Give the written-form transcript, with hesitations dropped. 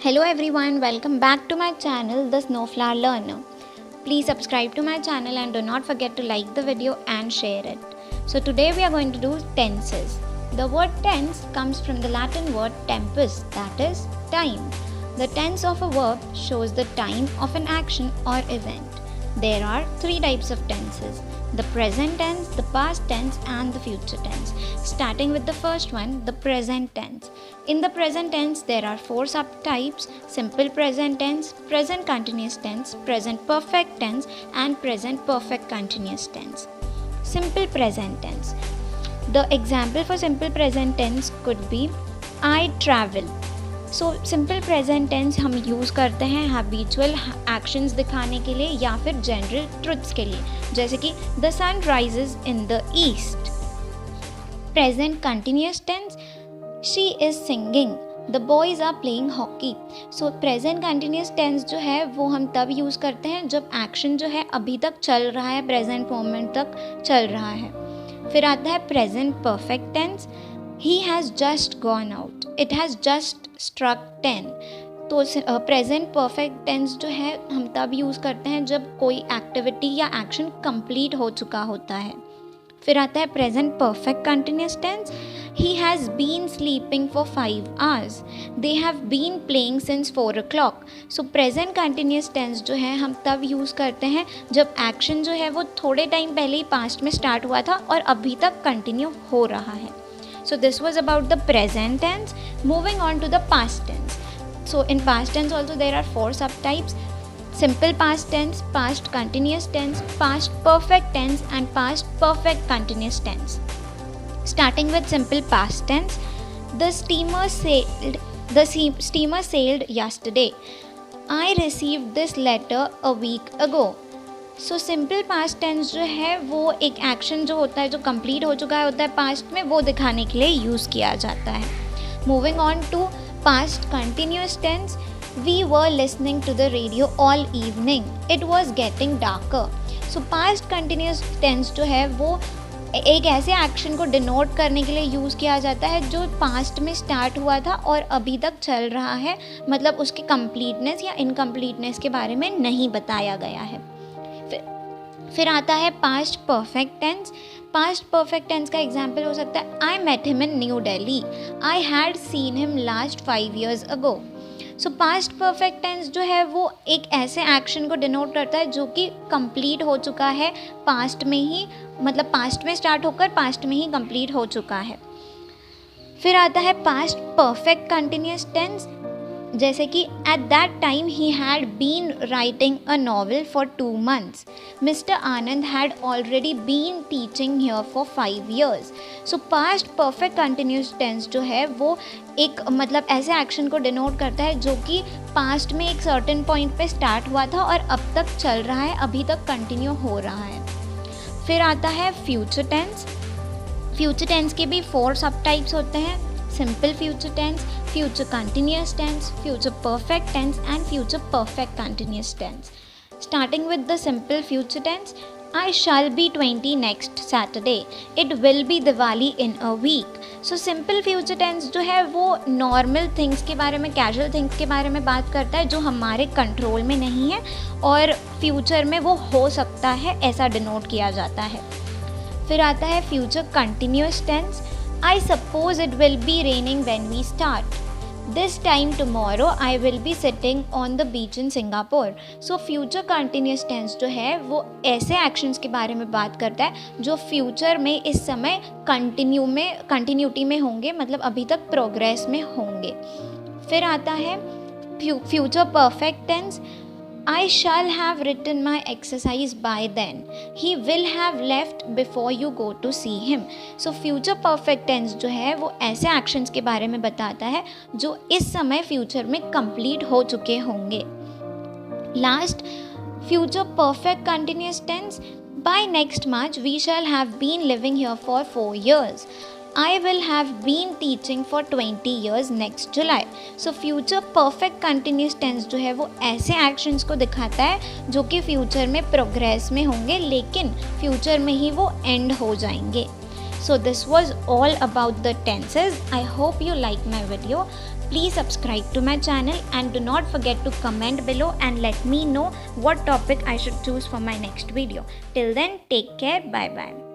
Hello everyone, welcome back to my channel The Snowflower Learner. Please subscribe to my channel and do not forget to like the video and share it. So today we are going to do tenses. The word tense comes from the Latin word tempus, that is time. The tense of a verb shows the time of an action or event. There are three types of tenses: the present tense, the past tense and the future tense. Starting with the first one, the present tense. In the present tense, there are four subtypes: simple present tense, present continuous tense, present perfect tense and present perfect continuous tense. Simple present tense. The example for simple present tense could be I travel. So simple present tense हम use करते हैं habitual actions दिखाने के लिए या फिर general truths के लिए, जैसे कि the sun rises in the east. Present continuous tense, she is singing, the boys are playing hockey. So present continuous tense जो है वो हम तब यूज़ करते हैं जब एक्शन जो है अभी तक चल रहा है, प्रेजेंट मोमेंट तक चल रहा है. फिर आता है present perfect tense, he has just gone out, it has just struck 10. तो प्रेजेंट परफेक्ट टेंस जो है हम तब यूज़ करते हैं जब कोई एक्टिविटी या एक्शन कंप्लीट हो चुका होता है. फिर आता है present perfect continuous tense, he has been sleeping for 5 hours, they have been playing since 4 o'clock. So present continuous tense जो है हम तब यूज़ करते हैं जब एक्शन जो है वो थोड़े टाइम पहले ही पास्ट में स्टार्ट हुआ था और अभी तक कंटिन्यू हो रहा है. So this was about the present tense. Moving on to the past tense. So in past tense also there are four subtypes: simple past tense, past continuous tense, past perfect tense and past perfect continuous tense. Starting with simple past tense, the steamer sailed yesterday. I received this letter a week ago. So simple past tense जो है वो एक action जो होता है जो complete हो चुका होता है पास्ट में, वो दिखाने के लिए यूज़ किया जाता है. Moving on to past continuous tense, we were listening to the radio all evening, it was getting darker. So past continuous tense जो है वो एक ऐसे एक्शन को डिनोट करने के लिए यूज़ किया जाता है जो पास्ट में स्टार्ट हुआ था और अभी तक चल रहा है, मतलब उसकी कंप्लीटनेस या इनकम्प्लीटनेस के बारे में नहीं बताया गया है. फिर आता है past perfect tense. Past perfect tense का एग्जाम्पल हो सकता है I met him in new Delhi, I had seen him last 5 years ago. So past perfect tense जो है वो एक ऐसे एक्शन को डिनोट करता है जो कि कंप्लीट हो चुका है पास्ट में ही, मतलब पास्ट में स्टार्ट होकर पास्ट में ही कंप्लीट हो चुका है. फिर आता है पास्ट परफेक्ट कंटिन्यूस टेंस, जैसे कि at that time he had been writing a novel for 2 months. Mister Anand had already been teaching here for 5 years. So past perfect continuous tense जो है वो एक मतलब ऐसे एक्शन को डिनोट करता है जो कि पास्ट में एक सर्टेन पॉइंट पे स्टार्ट हुआ था और अब तक चल रहा है, अभी तक कंटिन्यू हो रहा है. फिर आता है फ्यूचर टेंस. फ्यूचर टेंस के भी 4 सब टाइप्स होते हैं: simple future tense, future continuous tense, future perfect tense and future perfect continuous tense. Starting with the simple future tense, I shall be 20 next Saturday. It will be Diwali in a week. So simple future tense जो है वो normal things के बारे में, casual things के बारे में बात करता है जो हमारे कंट्रोल में नहीं है और फ्यूचर में वो हो सकता है, ऐसा डिनोट किया जाता है. फिर आता है future continuous tense. I suppose it will be raining when we start. This time tomorrow I will be sitting on the beach in Singapore. So future continuous tense जो है वो ऐसे actions के बारे में बात करता है जो फ्यूचर में इस समय कंटिन्यूटी में होंगे, मतलब अभी तक प्रोग्रेस में होंगे. फिर आता है future perfect tense. I shall have written my exercise by then. He will have left before you go to see him. So future perfect tense जो है वो ऐसे actions के बारे में बताता है जो इस समय फ्यूचर में complete हो चुके होंगे. Last, future perfect continuous tense. By next March we shall have been living here for 4 years. I will have been teaching for 20 years next July. So future perfect continuous tense जो है वो ऐसे actions को दिखाता है जो कि future में प्रोग्रेस में होंगे लेकिन फ्यूचर में ही वो एंड हो जाएंगे. So this was all about the tenses. I hope you like my video. Please subscribe to my channel and do not forget to comment below and let me know what topic I should choose for my next video. Till then, take care. Bye bye.